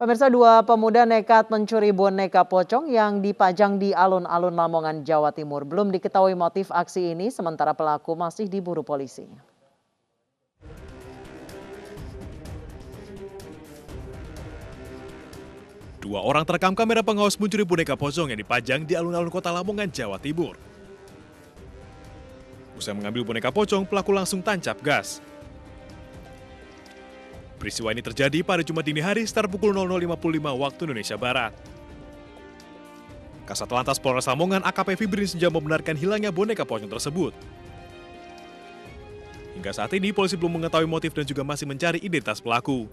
Pemirsa, dua pemuda nekat mencuri boneka pocong yang dipajang di alun-alun Lamongan, Jawa Timur. Belum diketahui motif aksi ini, sementara pelaku masih diburu polisi. Dua orang terekam kamera pengawas mencuri boneka pocong yang dipajang di alun-alun kota Lamongan, Jawa Timur. Usai mengambil boneka pocong, pelaku langsung tancap gas. Peristiwa ini terjadi pada Jumat dini hari sekitar pukul 00.55 waktu Indonesia Barat. Kasat Lantas Polres Lamongan AKP Fibrin Senja membenarkan hilangnya boneka pocong tersebut. Hingga saat ini polisi belum mengetahui motif dan juga masih mencari identitas pelaku.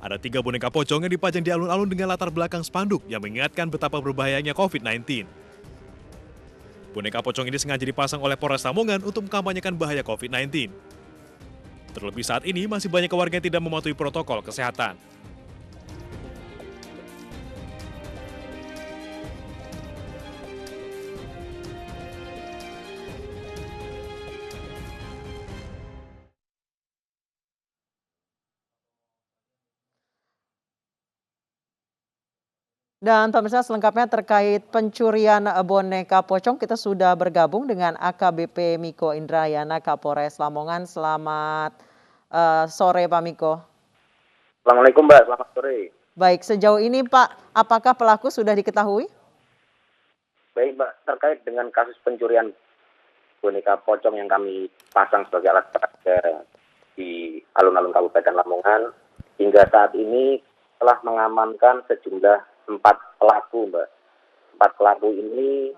Ada 3 boneka pocong yang dipajang di alun-alun dengan latar belakang spanduk yang mengingatkan betapa berbahayanya COVID-19. Boneka pocong ini sengaja dipasang oleh Polres Lamongan untuk mengkampanyekan bahaya COVID-19. Terlebih saat ini masih banyak warga yang tidak mematuhi protokol kesehatan. Dan pemirsa, selengkapnya terkait pencurian boneka pocong, kita sudah bergabung dengan AKBP Miko Indrayana, Kapolres Lamongan. Selamat sore Pak Miko. Assalamualaikum Mbak, selamat sore. Baik, sejauh ini Pak, apakah pelaku sudah diketahui? Baik Mbak, terkait dengan kasus pencurian boneka pocong yang kami pasang sebagai alat peraga di alun-alun Kabupaten Lamongan, hingga saat ini telah mengamankan sejumlah 4 pelaku Mbak. 4 pelaku ini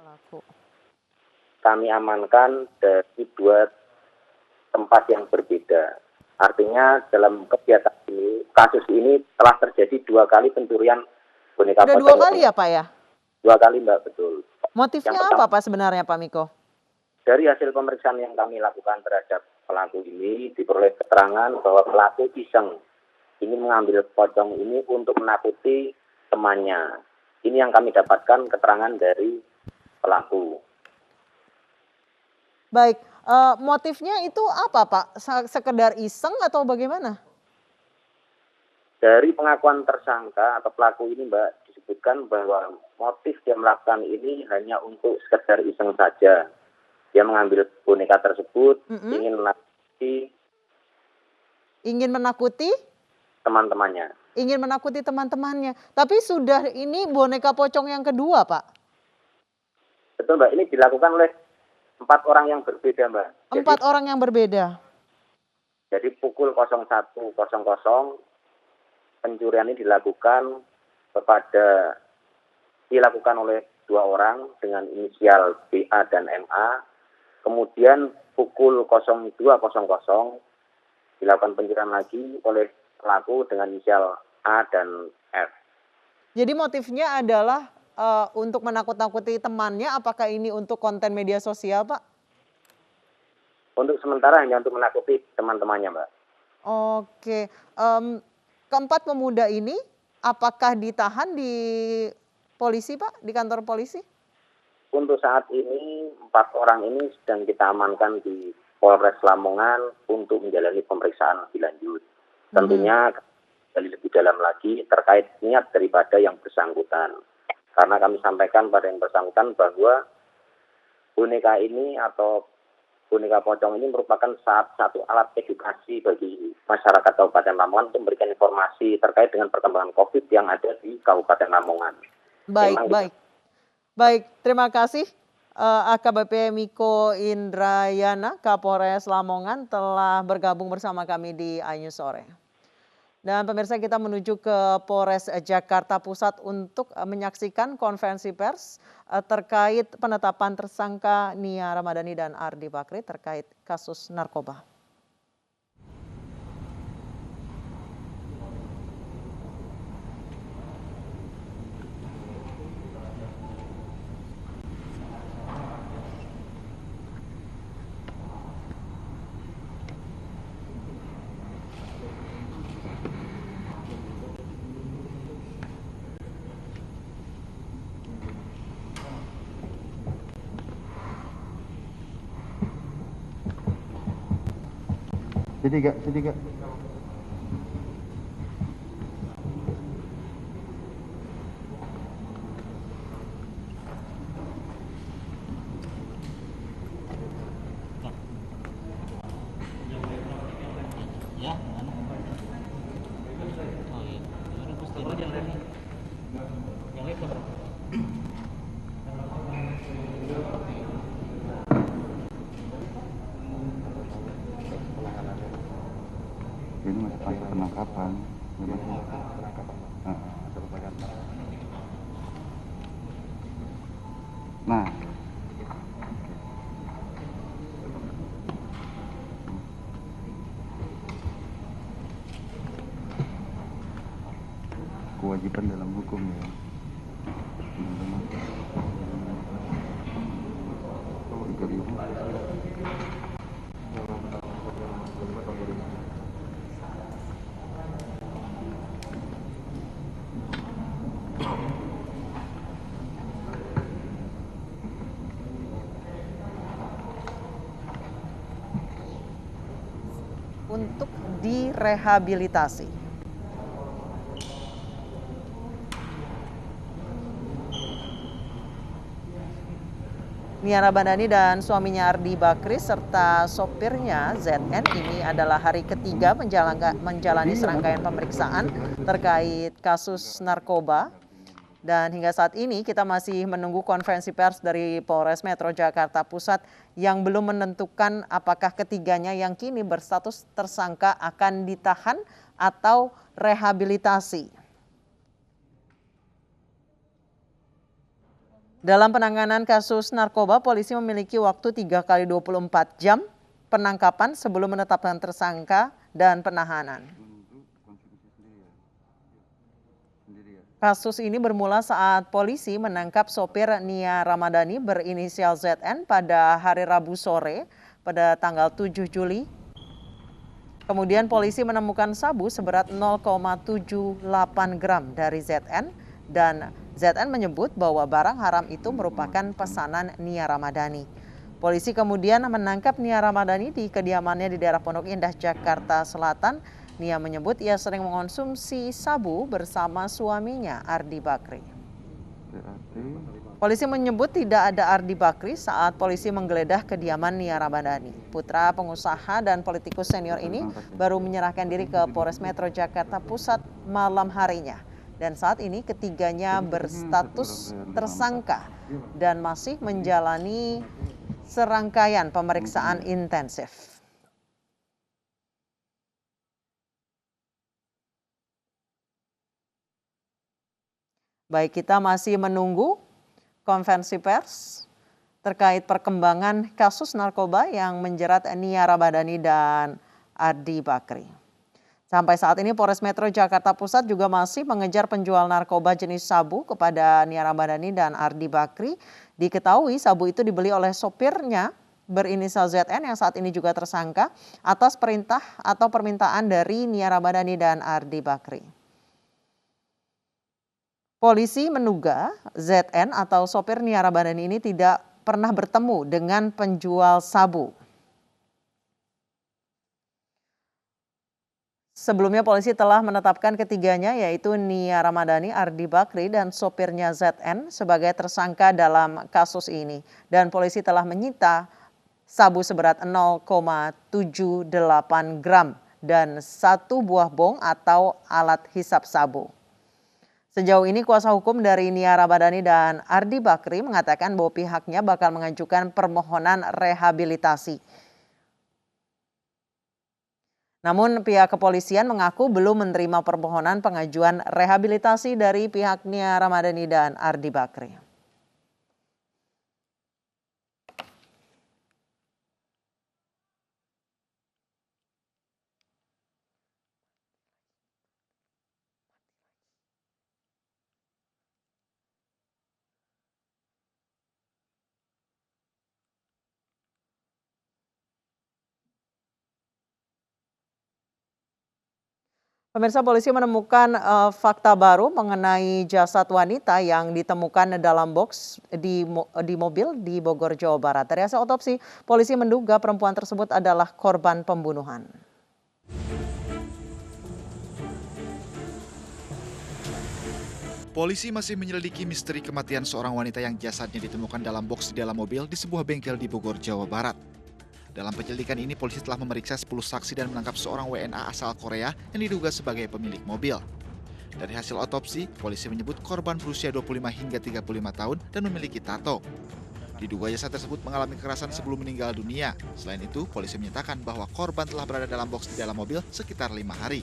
kami amankan dari 2 tempat yang berbeda. Artinya dalam kegiatan ini, kasus ini telah terjadi 2 kali pencurian boneka pocong. Sudah 2 kali ya Pak ya? 2 kali Mbak, betul. Motifnya apa Pak sebenarnya Pak Miko? Dari hasil pemeriksaan yang kami lakukan terhadap pelaku ini, diperoleh keterangan bahwa pelaku iseng ingin mengambil pocong ini untuk menakuti temannya. Ini yang kami dapatkan keterangan dari pelaku. Baik, motifnya itu apa Pak? Sekedar iseng atau bagaimana? Dari pengakuan tersangka atau pelaku ini Mbak, disebutkan bahwa motif dia melakukan ini hanya untuk sekedar iseng saja. Dia mengambil boneka tersebut, ingin menakuti teman-temannya. Ingin menakuti teman-temannya. Tapi sudah ini boneka pocong yang kedua Pak? Betul Mbak, ini dilakukan oleh 4 orang yang berbeda Mbak. 4 orang yang berbeda? Jadi pukul 01.00 pencurian ini dilakukan oleh 2 orang dengan inisial BA dan MA. Kemudian pukul 02.00 dilakukan pencurian lagi oleh pelaku dengan inisial A dan F. Jadi motifnya adalah untuk menakut-nakuti temannya. Apakah ini untuk konten media sosial Pak? Untuk sementara hanya untuk menakuti teman-temannya Mbak. Oke. Keempat pemuda ini apakah ditahan di polisi Pak? Di kantor polisi? Untuk saat ini 4 orang ini sedang kita amankan di Polres Lamongan untuk menjalani pemeriksaan lebih lanjut. Tentunya lebih dalam lagi terkait niat daripada yang bersangkutan. Karena kami sampaikan pada yang bersangkutan bahwa boneka ini atau boneka pocong ini merupakan satu alat edukasi bagi masyarakat Kabupaten Lamongan untuk memberikan informasi terkait dengan perkembangan COVID yang ada di Kabupaten Lamongan. Baik, terima kasih AKBP Miko Indrayana, Kapolres Lamongan telah bergabung bersama kami di iNews Sore. Dan pemirsa, kita menuju ke Polres Jakarta Pusat untuk menyaksikan konferensi pers terkait penetapan tersangka Nia Ramadhani dan Ardi Bakri terkait kasus narkoba. Sini, Kak. Ini masih proses penangkapan. Nah, kewajiban dalam hukum ya. Teman-teman. 3.000. Untuk direhabilitasi. Nia Ramadhani dan suaminya Ardi Bakri serta sopirnya ZN ini adalah hari ketiga menjalani serangkaian pemeriksaan terkait kasus narkoba. Dan hingga saat ini kita masih menunggu konferensi pers dari Polres Metro Jakarta Pusat yang belum menentukan apakah ketiganya yang kini berstatus tersangka akan ditahan atau rehabilitasi. Dalam penanganan kasus narkoba, polisi memiliki waktu 3 kali 24 jam penangkapan sebelum menetapkan tersangka dan penahanan. Kasus ini bermula saat polisi menangkap sopir Nia Ramadhani berinisial ZN pada hari Rabu sore pada tanggal 7 Juli. Kemudian polisi menemukan sabu seberat 0,78 gram dari ZN dan ZN menyebut bahwa barang haram itu merupakan pesanan Nia Ramadhani. Polisi kemudian menangkap Nia Ramadhani di kediamannya di daerah Pondok Indah, Jakarta Selatan. Nia menyebut ia sering mengonsumsi sabu bersama suaminya Ardi Bakri. Polisi menyebut tidak ada Ardi Bakri saat polisi menggeledah kediaman Nia Ramadhani. Putra pengusaha dan politikus senior ini baru menyerahkan diri ke Polres Metro Jakarta Pusat malam harinya. Dan saat ini ketiganya berstatus tersangka dan masih menjalani serangkaian pemeriksaan intensif. Baik, kita masih menunggu konferensi pers terkait perkembangan kasus narkoba yang menjerat Nia Ramadhani dan Ardi Bakri. Sampai saat ini Polres Metro Jakarta Pusat juga masih mengejar penjual narkoba jenis sabu kepada Nia Ramadhani dan Ardi Bakri. Diketahui sabu itu dibeli oleh sopirnya berinisial ZN yang saat ini juga tersangka atas perintah atau permintaan dari Nia Ramadhani dan Ardi Bakri. Polisi menduga ZN atau sopir Nia Ramadhani ini tidak pernah bertemu dengan penjual sabu. Sebelumnya polisi telah menetapkan ketiganya yaitu Nia Ramadhani, Ardi Bakri, dan sopirnya ZN sebagai tersangka dalam kasus ini. Dan polisi telah menyita sabu seberat 0,78 gram dan 1 buah bong atau alat hisap sabu. Sejauh ini kuasa hukum dari Nia Ramadhani dan Ardi Bakri mengatakan bahwa pihaknya bakal mengajukan permohonan rehabilitasi. Namun pihak kepolisian mengaku belum menerima permohonan pengajuan rehabilitasi dari pihak Nia Ramadhani dan Ardi Bakri. Pemirsa, polisi menemukan fakta baru mengenai jasad wanita yang ditemukan dalam box di mobil di Bogor, Jawa Barat. Dari hasil otopsi, polisi menduga perempuan tersebut adalah korban pembunuhan. Polisi masih menyelidiki misteri kematian seorang wanita yang jasadnya ditemukan dalam box di dalam mobil di sebuah bengkel di Bogor, Jawa Barat. Dalam penyelidikan ini, polisi telah memeriksa 10 saksi dan menangkap seorang WNA asal Korea yang diduga sebagai pemilik mobil. Dari hasil otopsi, polisi menyebut korban berusia 25 hingga 35 tahun dan memiliki tato. Diduga jasad tersebut mengalami kekerasan sebelum meninggal dunia. Selain itu, polisi menyatakan bahwa korban telah berada dalam boks di dalam mobil sekitar 5 hari.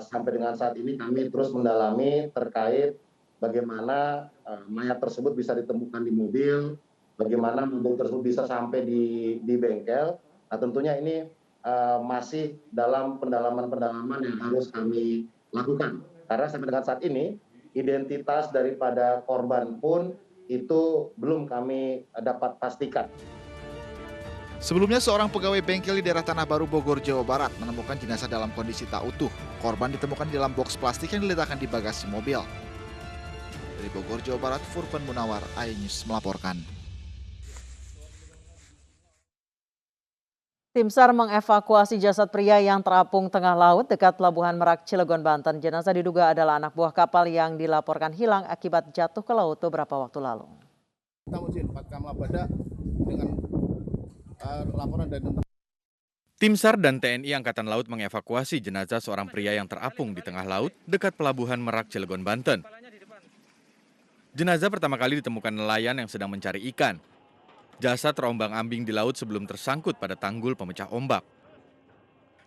Sampai dengan saat ini kami terus mendalami terkait bagaimana mayat tersebut bisa ditemukan di mobil, bagaimana mobil tersebut bisa sampai di bengkel. Nah, tentunya ini masih dalam pendalaman yang harus kami lakukan. Karena sampai dengan saat ini, identitas daripada korban pun itu belum kami dapat pastikan. Sebelumnya, seorang pegawai bengkel di daerah Tanah Baru, Bogor, Jawa Barat menemukan jenazah dalam kondisi tak utuh. Korban ditemukan di dalam boks plastik yang diletakkan di bagasi mobil. Dari Bogor, Jawa Barat, Furqan Munawar, iNews melaporkan. Tim SAR mengevakuasi jasad pria yang terapung tengah laut dekat Pelabuhan Merak, Cilegon, Banten. Jenazah diduga adalah anak buah kapal yang dilaporkan hilang akibat jatuh ke laut beberapa waktu lalu. Tim SAR dan TNI Angkatan Laut mengevakuasi jenazah seorang pria yang terapung di tengah laut dekat Pelabuhan Merak, Cilegon, Banten. Jenazah pertama kali ditemukan nelayan yang sedang mencari ikan. Jasad terombang-ambing di laut sebelum tersangkut pada tanggul pemecah ombak.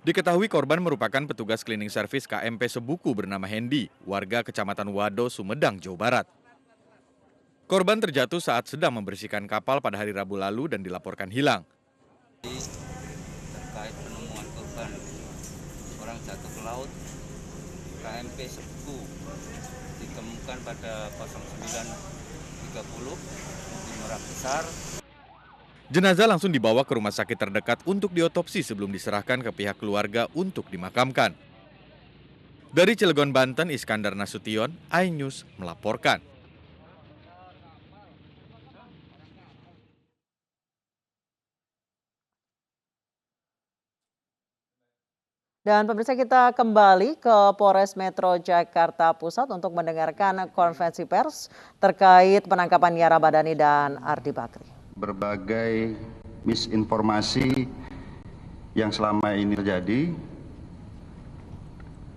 Diketahui korban merupakan petugas cleaning service KMP Sebuku bernama Hendy, warga Kecamatan Wado, Sumedang, Jawa Barat. Korban terjatuh saat sedang membersihkan kapal pada hari Rabu lalu dan dilaporkan hilang. Terkait penemuan korban orang jatuh ke laut, KMP Sebuku ditemukan pada 09.30 di Merak Besar. Jenazah langsung dibawa ke rumah sakit terdekat untuk diotopsi sebelum diserahkan ke pihak keluarga untuk dimakamkan. Dari Cilegon, Banten, Iskandar Nasution, iNews melaporkan. Dan pemirsa, kita kembali ke Polres Metro Jakarta Pusat untuk mendengarkan konferensi pers terkait penangkapan Nia Ramadhani dan Ardi Bakri. Berbagai misinformasi yang selama ini terjadi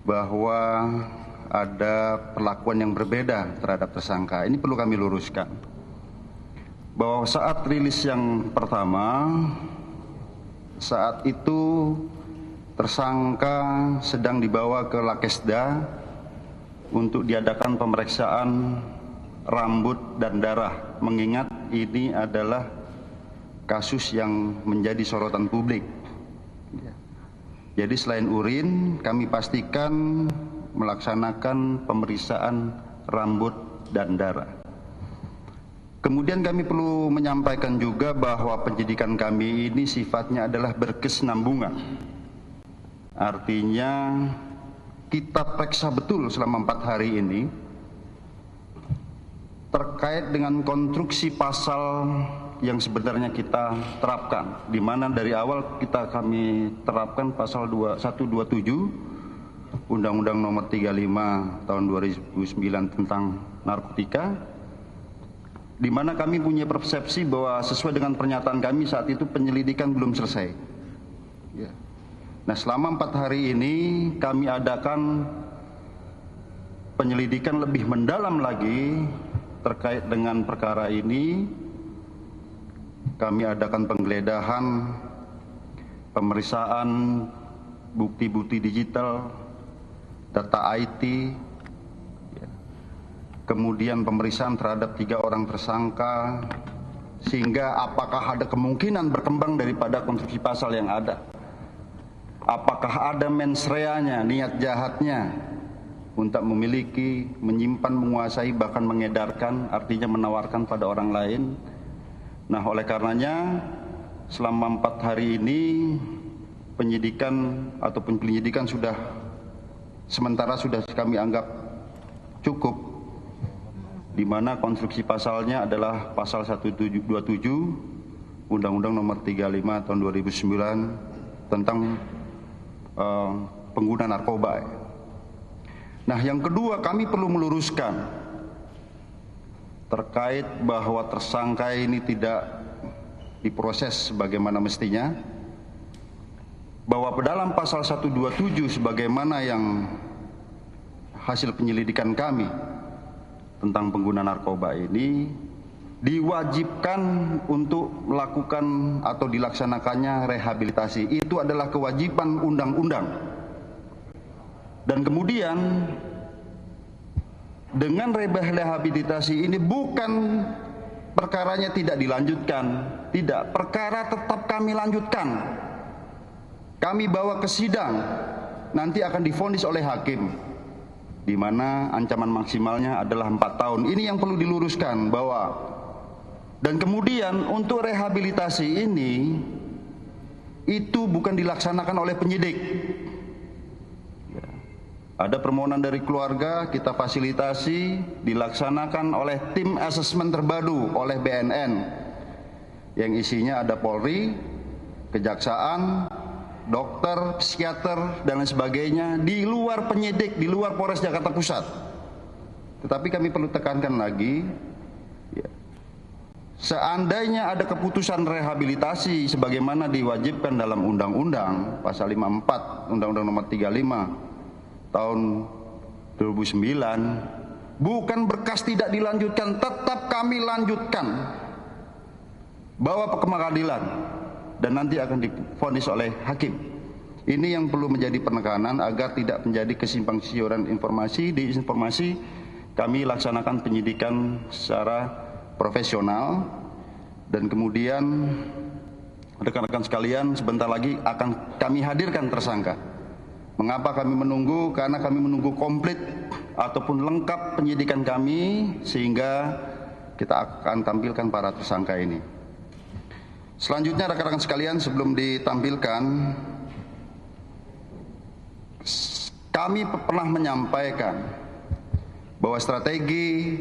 bahwa ada perlakuan yang berbeda terhadap tersangka. Ini perlu kami luruskan. Bahwa saat rilis yang pertama, saat itu tersangka sedang dibawa ke Lakesda untuk diadakan pemeriksaan rambut dan darah, mengingat ini adalah kasus yang menjadi sorotan publik. Jadi selain urin, kami pastikan melaksanakan pemeriksaan rambut dan darah. Kemudian kami perlu menyampaikan juga bahwa penyidikan kami ini sifatnya adalah berkesinambungan. Artinya kita periksa betul selama 4 hari ini terkait dengan konstruksi pasal yang sebenarnya kita terapkan, di mana dari awal kami terapkan pasal 127 Undang-Undang Nomor 35 Tahun 2009 tentang narkotika, di mana kami punya persepsi bahwa sesuai dengan pernyataan kami saat itu penyelidikan belum selesai. Ya. Nah, selama 4 hari ini kami adakan penyelidikan lebih mendalam lagi terkait dengan perkara ini. Kami adakan penggeledahan, pemeriksaan bukti-bukti digital, data IT, kemudian pemeriksaan terhadap 3 orang tersangka, sehingga apakah ada kemungkinan berkembang daripada konstruksi pasal yang ada. Apakah ada mens reanya, niat jahatnya untuk memiliki, menyimpan, menguasai, bahkan mengedarkan, artinya menawarkan pada orang lain. Nah, oleh karenanya selama 4 hari ini penyidikan ataupun penyelidikan sementara sudah kami anggap cukup, di mana konstruksi pasalnya adalah pasal 127 Undang-Undang Nomor 35 Tahun 2009 tentang pengguna narkoba. Nah, yang kedua, kami perlu meluruskan terkait bahwa tersangka ini tidak diproses sebagaimana mestinya, bahwa dalam pasal 127 sebagaimana yang hasil penyelidikan kami tentang pengguna narkoba ini diwajibkan untuk melakukan atau dilaksanakannya rehabilitasi. Itu adalah kewajiban undang-undang. Dan kemudian dengan rehabilitasi ini bukan perkaranya tidak dilanjutkan, tidak, perkara tetap kami lanjutkan. Kami bawa ke sidang, nanti akan divonis oleh hakim, di mana ancaman maksimalnya adalah 4 tahun. Ini yang perlu diluruskan bahwa, dan kemudian untuk rehabilitasi ini itu bukan dilaksanakan oleh penyidik. Ada permohonan dari keluarga, kita fasilitasi, dilaksanakan oleh tim asesmen terpadu oleh BNN, yang isinya ada Polri, Kejaksaan, dokter, psikiater, dan lain sebagainya, di luar penyidik, di luar Polres Jakarta Pusat. Tetapi kami perlu tekankan lagi, ya, seandainya ada keputusan rehabilitasi sebagaimana diwajibkan dalam Undang-Undang Pasal 54, Undang-Undang Nomor 35 tahun 2009, bukan berkas tidak dilanjutkan, tetap kami lanjutkan, bawa ke pengadilan, dan nanti akan divonis oleh hakim. Ini yang perlu menjadi penekanan agar tidak menjadi kesimpang siuran informasi. Di informasi kami laksanakan penyidikan secara profesional, dan kemudian rekan-rekan sekalian, sebentar lagi akan kami hadirkan tersangka. Mengapa kami menunggu? Karena kami menunggu komplit ataupun lengkap penyidikan kami, sehingga kita akan tampilkan para tersangka ini. Selanjutnya rekan-rekan sekalian, sebelum ditampilkan, kami pernah menyampaikan bahwa strategi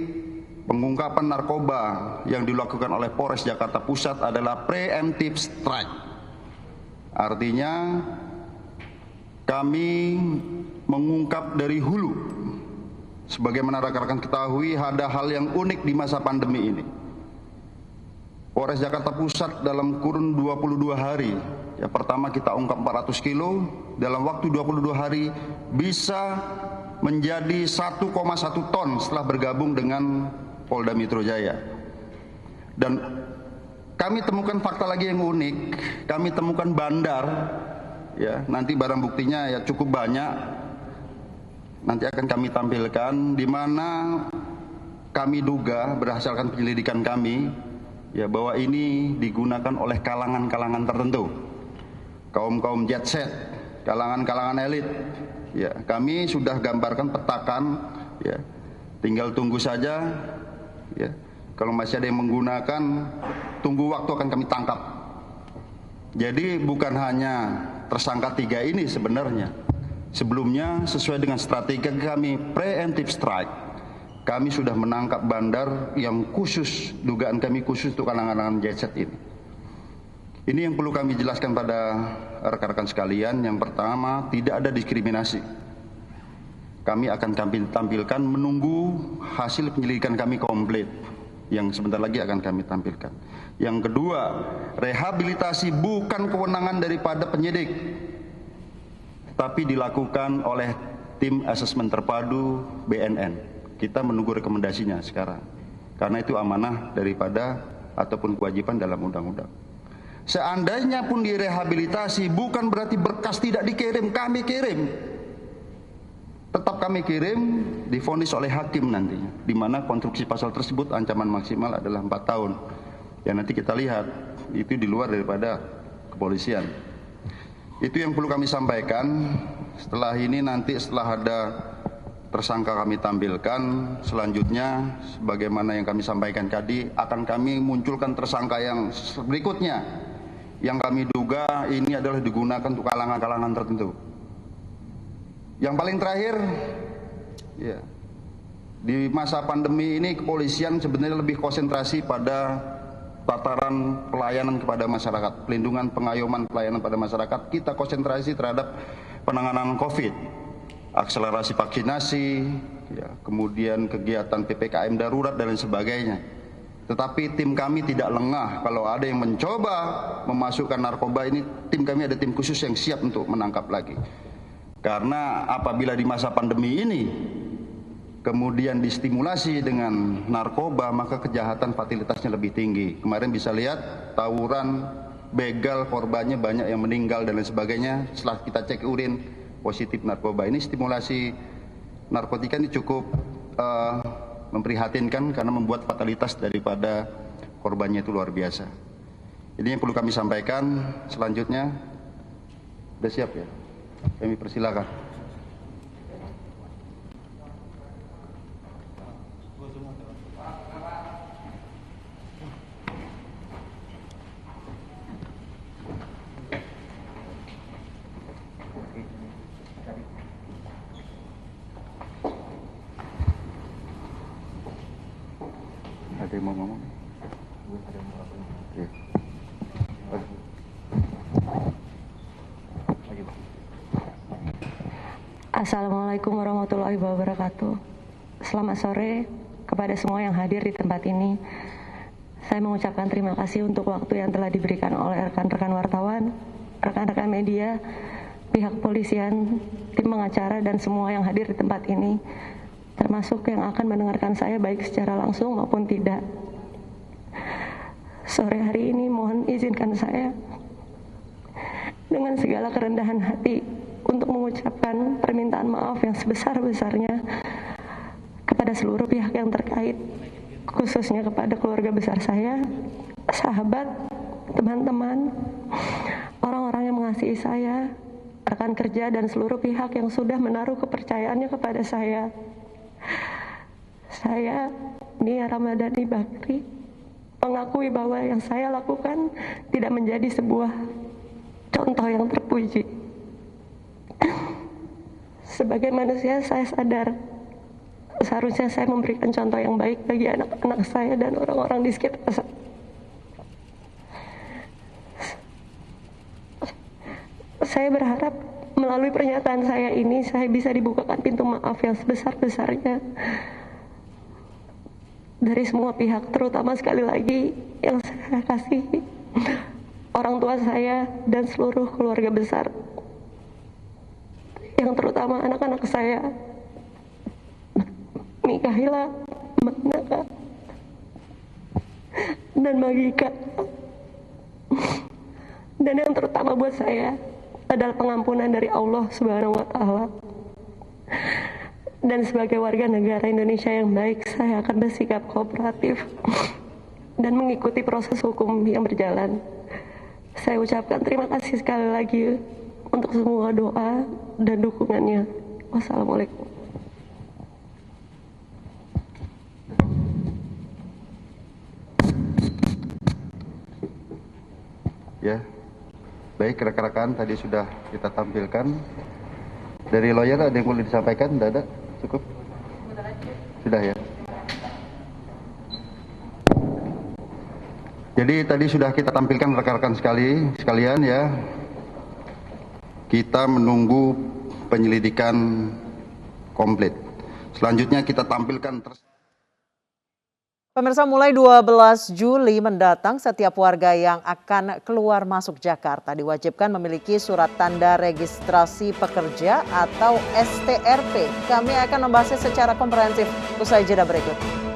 pengungkapan narkoba yang dilakukan oleh Polres Jakarta Pusat adalah preemptive strike. Artinya kami mengungkap dari hulu. Sebagaimana rekan-rekan ketahui, ada hal yang unik di masa pandemi ini. Polres Jakarta Pusat dalam kurun 22 hari, ya, pertama kita ungkap 400 kilo, dalam waktu 22 hari bisa menjadi 1,1 ton setelah bergabung dengan Polda Metro Jaya. Dan kami temukan fakta lagi yang unik, kami temukan bandar, ya, nanti barang buktinya ya cukup banyak, nanti akan kami tampilkan, di mana kami duga berdasarkan penyelidikan kami, ya, bahwa ini digunakan oleh kalangan-kalangan tertentu, kaum-kaum jet set, kalangan-kalangan elit. Ya, kami sudah gambarkan, petakan, ya, tinggal tunggu saja, ya. Kalau masih ada yang menggunakan, tunggu waktu akan kami tangkap. Jadi bukan hanya tersangka 3 ini sebenarnya. Sebelumnya sesuai dengan strategi kami preemptive strike, kami sudah menangkap bandar yang khusus, dugaan kami khusus untuk kalangan-kalangan jet set ini. Ini yang perlu kami jelaskan pada rekan-rekan sekalian. Yang pertama, tidak ada diskriminasi. Kami akan tampilkan menunggu hasil penyelidikan kami komplit, yang sebentar lagi akan kami tampilkan. Yang kedua, rehabilitasi bukan kewenangan daripada penyidik, tapi dilakukan oleh tim asesmen terpadu BNN. Kita menunggu rekomendasinya sekarang, karena itu amanah daripada ataupun kewajiban dalam undang-undang. Seandainya pun direhabilitasi, bukan berarti berkas tidak dikirim, kami kirim. Tetap kami kirim, divonis oleh hakim nantinya, di mana konstruksi pasal tersebut ancaman maksimal adalah 4 tahun. Ya, nanti kita lihat, itu di luar daripada kepolisian. Itu yang perlu kami sampaikan. Setelah ini nanti setelah ada tersangka kami tampilkan, selanjutnya sebagaimana yang kami sampaikan tadi, akan kami munculkan tersangka yang berikutnya, yang kami duga ini adalah digunakan untuk kalangan-kalangan tertentu. Yang paling terakhir, ya, di masa pandemi ini kepolisian sebenarnya lebih konsentrasi pada tataran pelayanan kepada masyarakat, pelindungan, pengayoman, pelayanan pada masyarakat. Kita konsentrasi terhadap penanganan COVID, akselerasi vaksinasi, ya, kemudian kegiatan PPKM darurat dan lain sebagainya. Tetapi tim kami tidak lengah. Kalau ada yang mencoba memasukkan narkoba ini, tim kami ada tim khusus yang siap untuk menangkap lagi. Karena apabila di masa pandemi ini kemudian distimulasi dengan narkoba, maka kejahatan fatalitasnya lebih tinggi. Kemarin bisa lihat tawuran, begal, korbannya banyak yang meninggal dan lain sebagainya. Setelah kita cek urin, positif narkoba. Ini stimulasi narkotika ini cukup memprihatinkan karena membuat fatalitas daripada korbannya itu luar biasa. Ini yang perlu kami sampaikan. Selanjutnya, sudah siap ya? Kami persilakan. Ada yang mau ngomong? Assalamualaikum warahmatullahi wabarakatuh. Selamat sore kepada semua yang hadir di tempat ini. Saya mengucapkan terima kasih untuk waktu yang telah diberikan oleh rekan-rekan wartawan, rekan-rekan media, pihak kepolisian, tim pengacara, dan semua yang hadir di tempat ini, termasuk yang akan mendengarkan saya baik secara langsung maupun tidak. Sore hari ini mohon izinkan saya dengan segala kerendahan hati untuk mengucapkan permintaan maaf yang sebesar-besarnya kepada seluruh pihak yang terkait, khususnya kepada keluarga besar saya, sahabat, teman-teman, orang-orang yang mengasihi saya, rekan kerja, dan seluruh pihak yang sudah menaruh kepercayaannya kepada saya. Saya, Nia Ramadhani Bakri, mengakui bahwa yang saya lakukan tidak menjadi sebuah contoh yang terpuji. Sebagai manusia, saya sadar seharusnya saya memberikan contoh yang baik bagi anak-anak saya dan orang-orang di sekitar saya. Saya berharap melalui pernyataan saya ini, saya bisa dibukakan pintu maaf yang sebesar-besarnya dari semua pihak, terutama sekali lagi yang saya kasihi, orang tua saya dan seluruh keluarga besar, yang terutama anak-anak saya, Mikahila, Manaka, dan Magika. Dan yang terutama buat saya adalah pengampunan dari Allah Subhanahu wa Ta'ala. Dan sebagai warga negara Indonesia yang baik, saya akan bersikap kooperatif dan mengikuti proses hukum yang berjalan. Saya ucapkan terima kasih sekali lagi untuk semua doa dan dukungannya. Wassalamualaikum. Ya, baik rekan-rekan, tadi sudah kita tampilkan. Dari lawyer ada yang boleh disampaikan? Tidak ada? Cukup? Sudah ya. Jadi tadi sudah kita tampilkan rekan-rekan sekalian ya. Kita menunggu penyelidikan komplit. Selanjutnya kita tampilkan Pemirsa, mulai 12 Juli mendatang, setiap warga yang akan keluar masuk Jakarta diwajibkan memiliki surat tanda registrasi pekerja atau STRP. Kami akan membahasnya secara komprehensif usai jeda berikut.